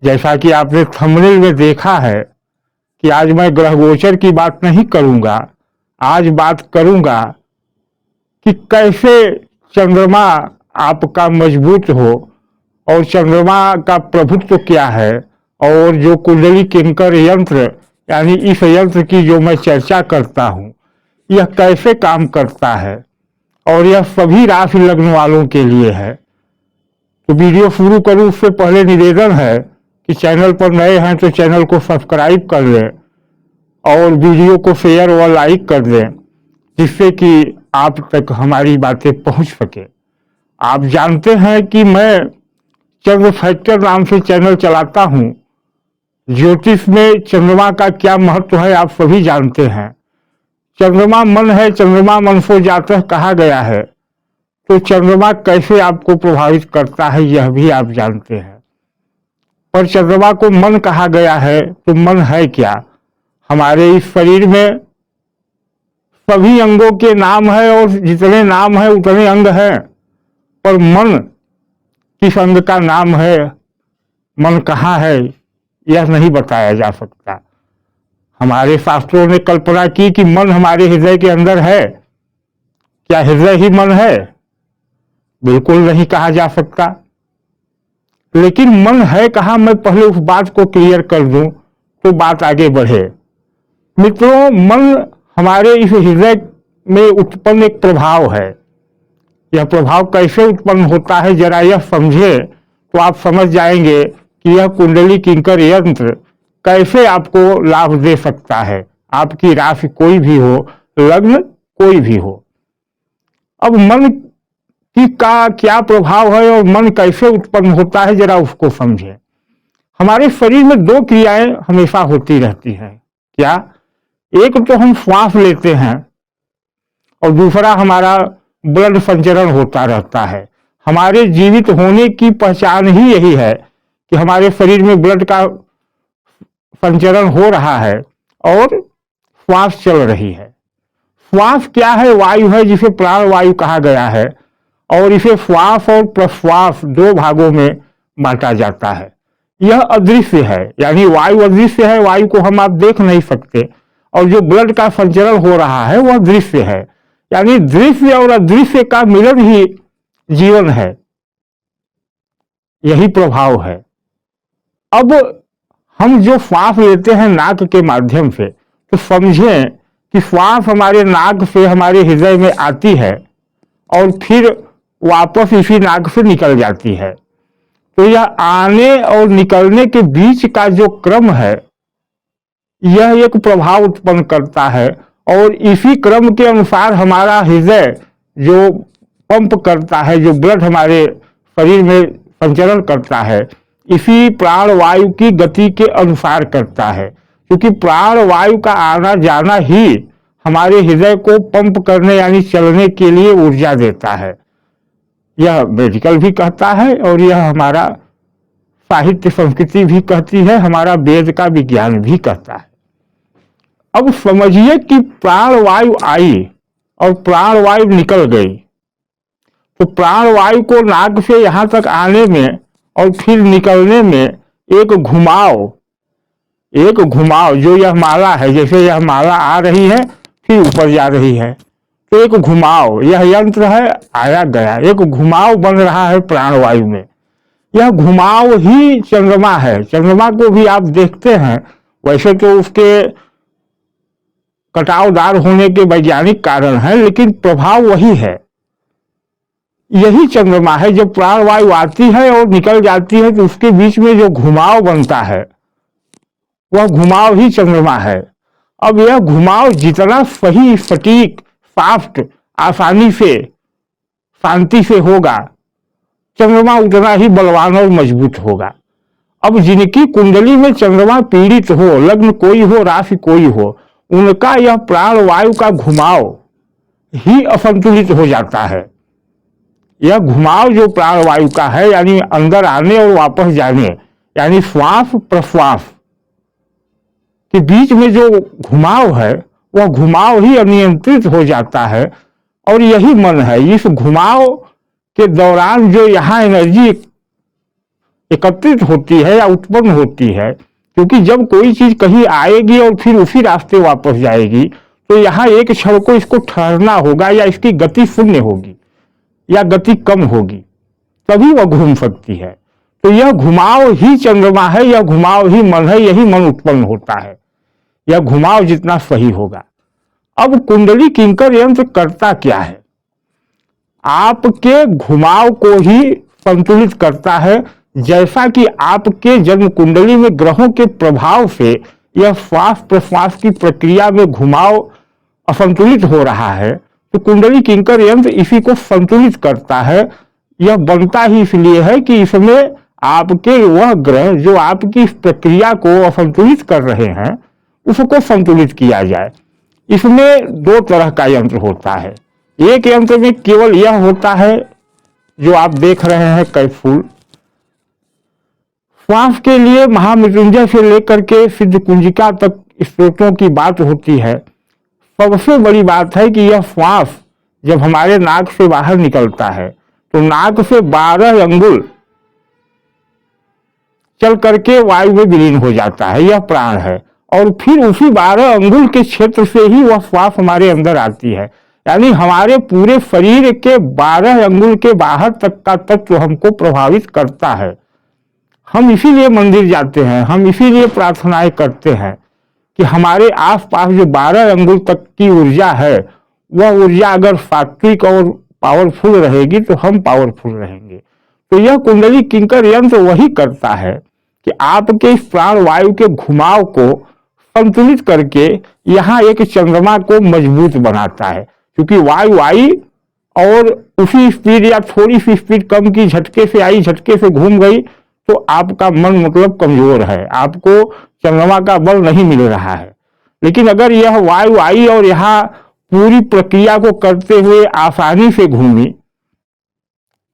जैसा कि आपने थंबनेल में देखा है कि आज मैं ग्रह गोचर की बात नहीं करूंगा। आज बात करूंगा कि कैसे चंद्रमा आपका मजबूत हो और चंद्रमा का प्रभुत्व क्या है, और जो कुंडली किंकर यंत्र यानी इस यंत्र की जो मैं चर्चा करता हूँ यह कैसे काम करता है, और यह सभी राशि लग्न वालों के लिए है। तो वीडियो शुरू करूं उससे पहले निवेदन है कि चैनल पर नए हैं तो चैनल को सब्सक्राइब कर लें और वीडियो को शेयर व लाइक कर दें, जिससे कि आप तक हमारी बातें पहुंच सके। आप जानते हैं कि मैं चंद्र फैक्टर नाम से चैनल चलाता हूं। ज्योतिष में चंद्रमा का क्या महत्व है आप सभी जानते हैं। चंद्रमा मन है, चंद्रमा मन सो जाता कहा गया है। तो चंद्रमा कैसे आपको प्रभावित करता है यह भी आप जानते हैं। पर चंद्रमा को मन कहा गया है तो मन है क्या? हमारे इस शरीर में सभी अंगों के नाम है और जितने नाम है उतने अंग हैं, पर मन किस अंग का नाम है, मन कहाँ है, यह नहीं बताया जा सकता। हमारे शास्त्रों ने कल्पना की कि मन हमारे हृदय के अंदर है। क्या हृदय ही मन है? बिल्कुल नहीं कहा जा सकता। लेकिन मन है कहाँ, मैं पहले उस बात को क्लियर कर दूं तो बात आगे बढ़े। मित्रों, मन हमारे इस हृदय में उत्पन्न एक प्रभाव है। यह प्रभाव कैसे उत्पन्न होता है जरा यह समझे तो आप समझ जाएंगे कि यह कुंडली किंकर यंत्र कैसे आपको लाभ दे सकता है। आपकी राशि कोई भी हो, लग्न कोई भी हो। अब मन की का क्या प्रभाव है और मन कैसे उत्पन्न होता है जरा उसको समझें। हमारे शरीर में दो क्रियाएं हमेशा होती रहती हैं। क्या? एक तो हम श्वास लेते हैं और दूसरा हमारा ब्लड संचरण होता रहता है। हमारे जीवित होने की पहचान ही यही है कि हमारे शरीर में ब्लड का संचरण हो रहा है और श्वास चल रही है। श्वास क्या है? वायु है, जिसे प्राण वायु कहा गया है, और इसे श्वास और प्रश्वास दो भागों में बांटा जाता है। यह अदृश्य है, यानी वायु अदृश्य है, वायु को हम आप देख नहीं सकते, और जो ब्लड का संचरण हो रहा है वह दृश्य है, यानी दृश्य और अदृश्य का मिलन ही जीवन है। यही प्रभाव है। अब हम जो श्वास लेते हैं नाक के माध्यम से, तो समझें कि श्वास हमारे नाक से हमारे हृदय में आती है और फिर वापस इसी नाक से निकल जाती है। तो यह आने और निकलने के बीच का जो क्रम है यह एक प्रभाव उत्पन्न करता है, और इसी क्रम के अनुसार हमारा हृदय जो पंप करता है, जो ब्लड हमारे शरीर में संचरण करता है, इसी प्राण वायु की गति के अनुसार करता है। क्योंकि प्राण वायु का आना जाना ही हमारे हृदय को पंप करने यानी चलने के लिए ऊर्जा देता है। यह मेडिकल भी कहता है और यह हमारा साहित्य संस्कृति भी कहती है, हमारा वेद का विज्ञान भी कहता है। अब समझिए कि प्राण वायु आई और प्राण वायु निकल गई, तो प्राण वायु को नाक से यहां तक आने में और फिर निकलने में एक घुमाव जो यह माला है, जैसे यह माला आ रही है फिर ऊपर जा रही है, तो एक घुमाव, यह यंत्र है आया गया, एक घुमाव बन रहा है प्राण वायु में। यह घुमाव ही चंद्रमा है। चंद्रमा को भी आप देखते हैं, वैसे तो उसके कटावदार होने के वैज्ञानिक कारण है, लेकिन प्रभाव वही है। यही चंद्रमा है। जब प्राण वायु आती है और निकल जाती है तो उसके बीच में जो घुमाव बनता है वह घुमाव ही चंद्रमा है। अब यह घुमाव जितना सही, सटीक, सॉफ्ट, आसानी से, शांति से होगा, चंद्रमा उतना ही बलवान और मजबूत होगा। अब जिनकी कुंडली में चंद्रमा पीड़ित हो, लग्न कोई हो, राशि कोई हो, उनका यह प्राण वायु का घुमाव ही असंतुलित हो जाता है। यह घुमाव जो प्राण वायु का है, यानी अंदर आने और वापस जाने, यानी श्वास प्रश्वास के बीच में जो घुमाव है वह घुमाव ही अनियंत्रित हो जाता है, और यही मन है। इस घुमाव के दौरान जो यहाँ एनर्जी एकत्रित होती है या उत्पन्न होती है, क्योंकि जब कोई चीज कहीं आएगी और फिर उसी रास्ते वापस जाएगी तो यहाँ एक क्षण को इसको ठहरना होगा या इसकी गति शून्य होगी या गति कम होगी, तभी वह घूम सकती है। तो यह घुमाव ही चंद्रमा है, यह घुमाव ही मन है, यही मन उत्पन्न होता है, यह घुमाव जितना सही होगा। अब कुंडली किंकर यंत्र करता क्या है? आपके घुमाव को ही संतुलित करता है। जैसा कि आपके जन्म कुंडली में ग्रहों के प्रभाव से यह श्वास प्रश्वास की प्रक्रिया में घुमाव असंतुलित हो रहा है, तो कुंडली किंकर यंत्र इसी को संतुलित करता है। यह बनता ही इसलिए है कि इसमें आपके वह ग्रह जो आपकी इस प्रक्रिया को असंतुलित कर रहे हैं उसको संतुलित किया जाए। इसमें दो तरह का यंत्र होता है। एक यंत्र में केवल यह होता है जो आप देख रहे हैं कैप्सूल। श्वास के लिए महामृत्युंजय से लेकर के सिद्ध कुंजिका तक स्रोतों की बात होती है। सबसे बड़ी बात है कि यह श्वास जब हमारे नाक से बाहर निकलता है तो नाक से 12 अंगुल चल करके वायु में विलीन हो जाता है, यह प्राण है। और फिर उसी 12 अंगुल के क्षेत्र से ही वह श्वास हमारे अंदर आती है। यानी हमारे पूरे शरीर के 12 अंगुल के बाहर तक का तत्व हमको प्रभावित करता है। हम इसीलिए मंदिर जाते हैं, हम इसीलिए प्रार्थनाएं करते हैं कि हमारे आसपास जो 12 अंगुल तक की ऊर्जा है वह ऊर्जा अगर सात्विक और पावरफुल रहेगी तो हम पावरफुल रहेंगे। तो यह कुंडली किंकर यंत्र वही करता है कि आपके इस प्राण वायु के घुमाव को संतुलित करके यहाँ एक चंद्रमा को मजबूत बनाता है। क्योंकि वायु आई और उसी स्पीड या थोड़ी सी स्पीड कम की, झटके से आई झटके से घूम गई, तो आपका मन मतलब कमजोर है, आपको चंद्रमा का बल नहीं मिल रहा है। लेकिन अगर यह वायु आई और यहाँ पूरी प्रक्रिया को करते हुए आसानी से घूमी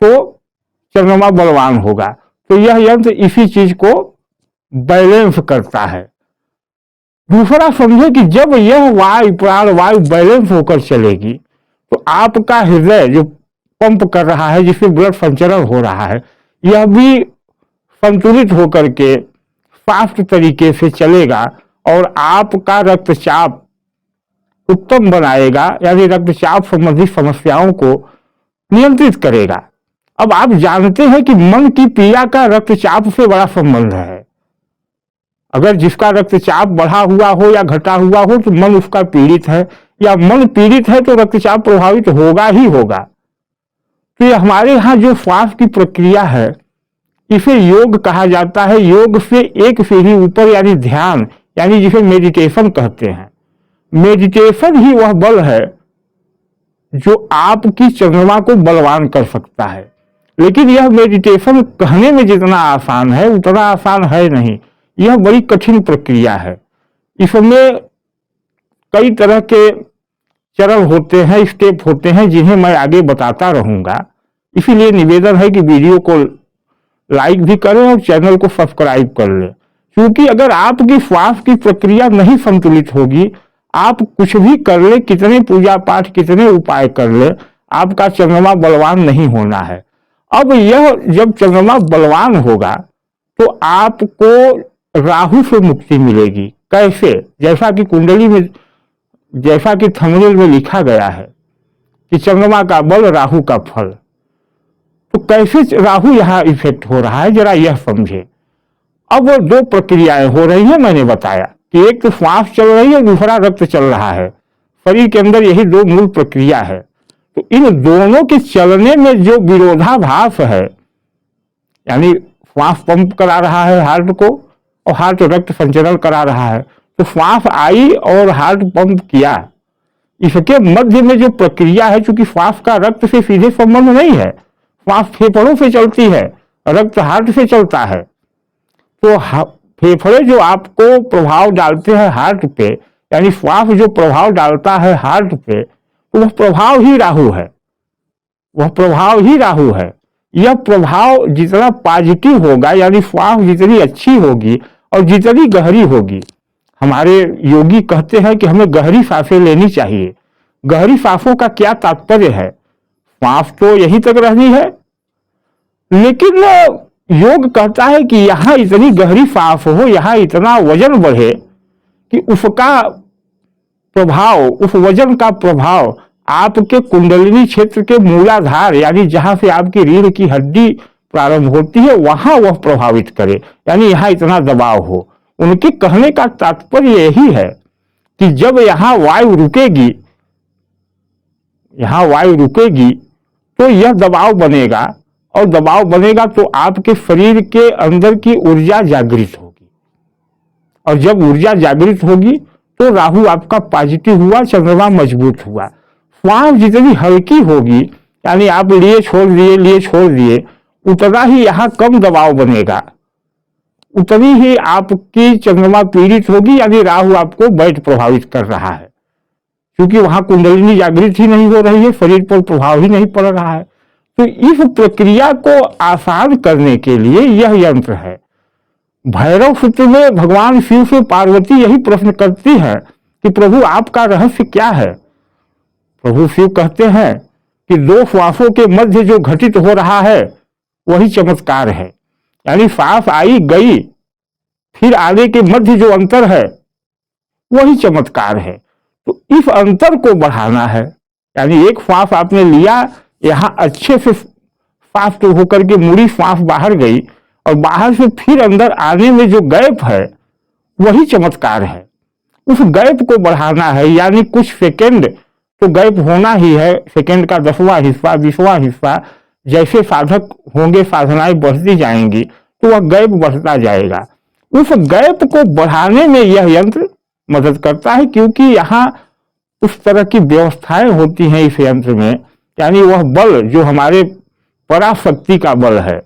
तो चंद्रमा बलवान होगा। तो यह यंत्र इसी चीज को बैलेंस करता है। दूसरा समझे कि जब यह वायु प्राण वायु बैलेंस होकर चलेगी तो आपका हृदय जो पंप कर रहा है, जिससे ब्लड संचरण हो रहा है, यह भी संतुलित होकर के फास्ट तरीके से चलेगा और आपका रक्तचाप उत्तम बनाएगा, यानी रक्तचाप संबंधी समस्याओं को नियंत्रित करेगा। अब आप जानते हैं कि मन की पीड़ा का रक्तचाप से बड़ा संबंध है। अगर जिसका रक्तचाप बढ़ा हुआ हो या घटा हुआ हो तो मन उसका पीड़ित है, या मन पीड़ित है तो रक्तचाप प्रभावित होगा ही होगा। तो ये हमारे यहाँ जो श्वास की प्रक्रिया है इसे योग कहा जाता है। योग से एक सीढ़ी ऊपर, यानी ध्यान, यानी जिसे मेडिटेशन कहते हैं। मेडिटेशन ही वह बल है जो आपकी चंद्रमा को बलवान कर सकता है। लेकिन यह मेडिटेशन कहने में जितना आसान है उतना आसान है नहीं, यह बड़ी कठिन प्रक्रिया है। इसमें कई तरह के चरण होते हैं, स्टेप होते हैं, जिन्हें मैं आगे बताता रहूंगा। इसीलिए निवेदन है कि वीडियो को लाइक भी करें और चैनल को सब्सक्राइब कर लें। क्योंकि अगर आपकी श्वास की प्रक्रिया नहीं संतुलित होगी, आप कुछ भी कर ले, कितने पूजा पाठ कितने उपाय कर ले, आपका चंद्रमा बलवान नहीं होना है। अब यह जब चंद्रमा बलवान होगा तो आपको राहु से मुक्ति मिलेगी। कैसे? जैसा कि कुंडली में, जैसा कि थंबनेल में लिखा गया है कि चंद्रमा का बल राहु का फल। तो कैसे राहु यहाँ इफेक्ट हो रहा है, जरा यह समझे। अब वो दो प्रक्रियाएं हो रही हैं, मैंने बताया कि एक तो श्वास चल रही है, दूसरा रक्त चल रहा है। शरीर के अंदर यही दो मूल प्रक्रिया है। तो इन दोनों के चलने में जो विरोधाभास है, यानी श्वास पंप करा रहा है हार्ट को और हार्ट रक्त संचरण करा रहा है, तो श्वास आई और हार्ट पंप किया, इसके मध्य में जो प्रक्रिया है, चूंकि श्वास का रक्त से सीधे संबंध नहीं है, श्वास फेफड़ों से चलती है, रक्त हार्ट से चलता है। तो फेफड़े जो आपको प्रभाव डालते हैं हार्ट पे, यानी श्वास जो प्रभाव डालता है हार्ट पे, तो वह प्रभाव ही राहु है, वह प्रभाव ही राहु है। यह प्रभाव जितना पॉजिटिव होगा, यानी श्वास जितनी अच्छी होगी और जितनी गहरी होगी, हमारे योगी कहते हैं कि हमें गहरी सांसें लेनी चाहिए। गहरी सांसों का क्या तात्पर्य है? श्वास तो यहीं तक रहनी है, लेकिन योग कहता है कि यहाँ इतनी गहरी सांस हो, यहाँ इतना वजन बढ़े कि उसका प्रभाव, उस वजन का प्रभाव आपके कुंडलिनी क्षेत्र के मूलाधार यानी जहां से आपकी रीढ़ की हड्डी प्रारंभ होती है वहां वह प्रभावित करे, यानी यहाँ इतना दबाव हो। उनके कहने का तात्पर्य यही है कि जब यहाँ वायु रुकेगी, यहाँ वायु रुकेगी तो यह दबाव बनेगा, और दबाव बनेगा तो आपके शरीर के अंदर की ऊर्जा जागृत होगी, और जब ऊर्जा जागृत होगी तो राहु आपका पॉजिटिव हुआ, चंद्रमा मजबूत हुआ। श्वास जितनी हल्की होगी, यानी आप लिए छोड़ दिए, उतना ही यहाँ कम दबाव बनेगा, उतनी ही आपकी चंद्रमा पीड़ित होगी, यानी राहु आपको बैठ प्रभावित कर रहा है, क्योंकि वहां कुंडलिनी जागृत ही नहीं हो रही है, शरीर पर प्रभाव ही नहीं पड़ रहा है। तो इस प्रक्रिया को आसान करने के लिए यह यंत्र है। भैरव सूत्र में भगवान शिव से पार्वती यही प्रश्न करती है कि प्रभु आपका रहस्य क्या है। प्रभु शिव कहते हैं कि दो श्वासों के मध्य जो घटित हो रहा है वही चमत्कार है, यानी सांस आई गई फिर आने के मध्य जो अंतर है वही चमत्कार है। तो इस अंतर को बढ़ाना है, यानी एक श्वास आपने लिया, यहाँ अच्छे से सांस तो होकर के मुड़ी सांस बाहर गई, और बाहर से फिर अंदर आने में जो गैप है वही चमत्कार है। उस गैप को बढ़ाना है, यानी कुछ सेकंड तो गैप होना ही है, सेकंड का 10वां हिस्सा 20वां हिस्सा, जैसे साधक होंगे साधनाएं बढ़ती जाएंगी तो वह गैप बढ़ता जाएगा। उस गैप को बढ़ाने में यह यंत्र मदद करता है, क्योंकि यहाँ उस तरह की व्यवस्थाएं होती हैं इस यंत्र में, यानी वह बल जो हमारे पराशक्ति का बल है,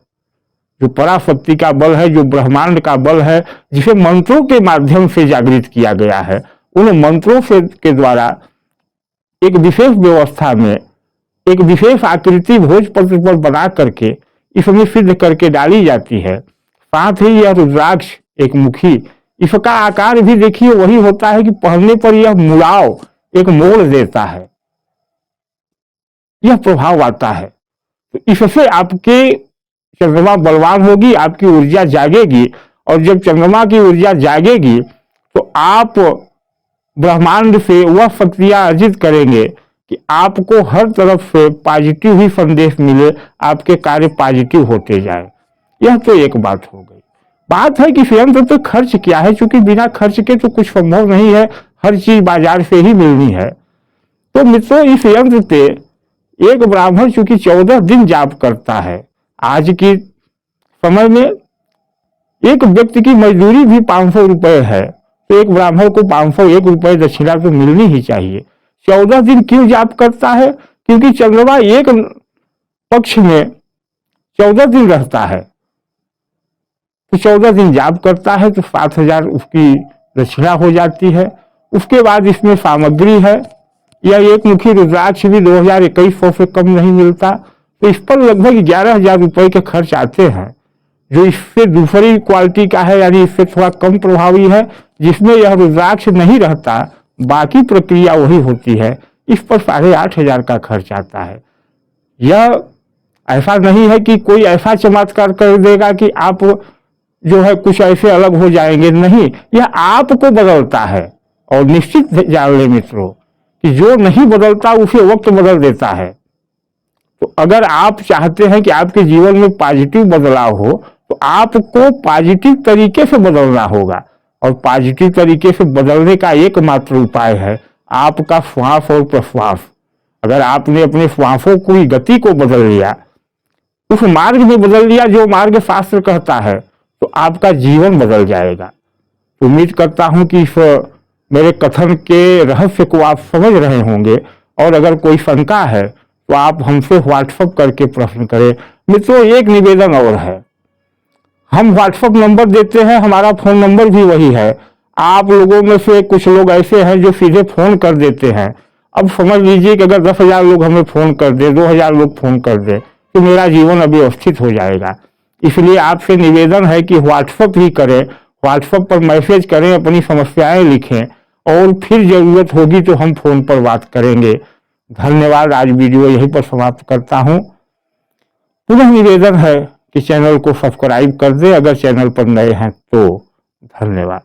जो पराशक्ति का बल है, जो ब्रह्मांड का बल है, जिसे मंत्रों के माध्यम से जागृत किया गया है, उन मंत्रों से के द्वारा एक विशेष व्यवस्था में एक विशेष आकृति भोजपत्र पर बना करके इसमें सिद्ध करके डाली जाती है। साथ ही यह रुद्राक्ष एक मुखी, इसका आकार भी देखिए वही होता है कि पहनने पर यह मुड़ाव एक मोड़ देता है, यह प्रभाव आता है। तो इससे आपके चंद्रमा बलवान होगी, आपकी ऊर्जा जागेगी, और जब चंद्रमा की ऊर्जा जागेगी तो आप ब्रह्मांड से वह शक्तियां अर्जित करेंगे कि आपको हर तरफ से पॉजिटिव ही संदेश मिले, आपके कार्य पॉजिटिव होते जाए। यह तो एक बात हो गई। बात है कि यंत्र तो खर्च क्या है, क्योंकि बिना खर्च के तो कुछ संभव नहीं है, हर चीज बाजार से ही मिलनी है। तो मित्रों, इस यंत्र पे एक ब्राह्मण चूंकि 14 दिन जाप करता है, आज की समय में एक व्यक्ति की मजदूरी भी 500 रुपए है, तो एक ब्राह्मण को 501 रुपए दक्षिणा तो मिलनी ही चाहिए। 14 दिन क्यों जाप करता है? क्योंकि चंद्रमा एक पक्ष में 14 दिन रहता है, तो 14 दिन जाप करता है तो 7000 उसकी दक्षिणा हो जाती है। उसके बाद इसमें सामग्री है, यह एक मुखी रुद्राक्ष भी 2100 से कम नहीं मिलता, तो इस पर लगभग 11000 रुपए के खर्च आते हैं, जो इससे दूसरी क्वालिटी का है, यानी इससे थोड़ा कम प्रभावी है, जिसमें यह रुद्राक्ष नहीं रहता, बाकी प्रक्रिया वही होती है। इस पर 8500 का खर्च आता है। यह ऐसा नहीं है कि कोई ऐसा चमत्कार कर देगा कि आप जो है कुछ ऐसे अलग हो जाएंगे, नहीं, यह आपको बदलता है। और निश्चित जान ले मित्रों कि जो नहीं बदलता उसे वक्त बदल देता है। तो अगर आप चाहते हैं कि आपके जीवन में पॉजिटिव बदलाव हो, तो आपको पॉजिटिव तरीके से बदलना होगा, और पॉजिटिव तरीके से बदलने का एकमात्र उपाय है आपका श्वास और प्रश्वास। अगर आपने अपने श्वासों की गति को बदल लिया, उस मार्ग में बदल लिया जो मार्ग शास्त्र कहता है, तो आपका जीवन बदल जाएगा। उम्मीद करता हूं कि इस मेरे कथन के रहस्य को आप समझ रहे होंगे, और अगर कोई शंका है तो आप हमसे व्हाट्सएप करके प्रश्न करें। मित्रों, एक निवेदन और है, हम व्हाट्सएप नंबर देते हैं, हमारा फोन नंबर भी वही है। आप लोगों में से कुछ लोग ऐसे हैं जो सीधे फोन कर देते हैं। अब समझ लीजिए कि अगर 10,000 लोग हमें फोन कर दे, 2000 लोग फोन कर दे, तो मेरा जीवन अव्यवस्थित हो जाएगा। इसलिए आपसे निवेदन है कि व्हाट्सएप ही करें, व्हाट्सएप पर मैसेज करें, अपनी समस्याएं लिखें, और फिर जरूरत होगी तो हम फोन पर बात करेंगे। धन्यवाद। आज वीडियो यहीं पर समाप्त करता हूं। पुनः निवेदन है कि चैनल को सब्सक्राइब कर दे अगर चैनल पर नए हैं तो। धन्यवाद।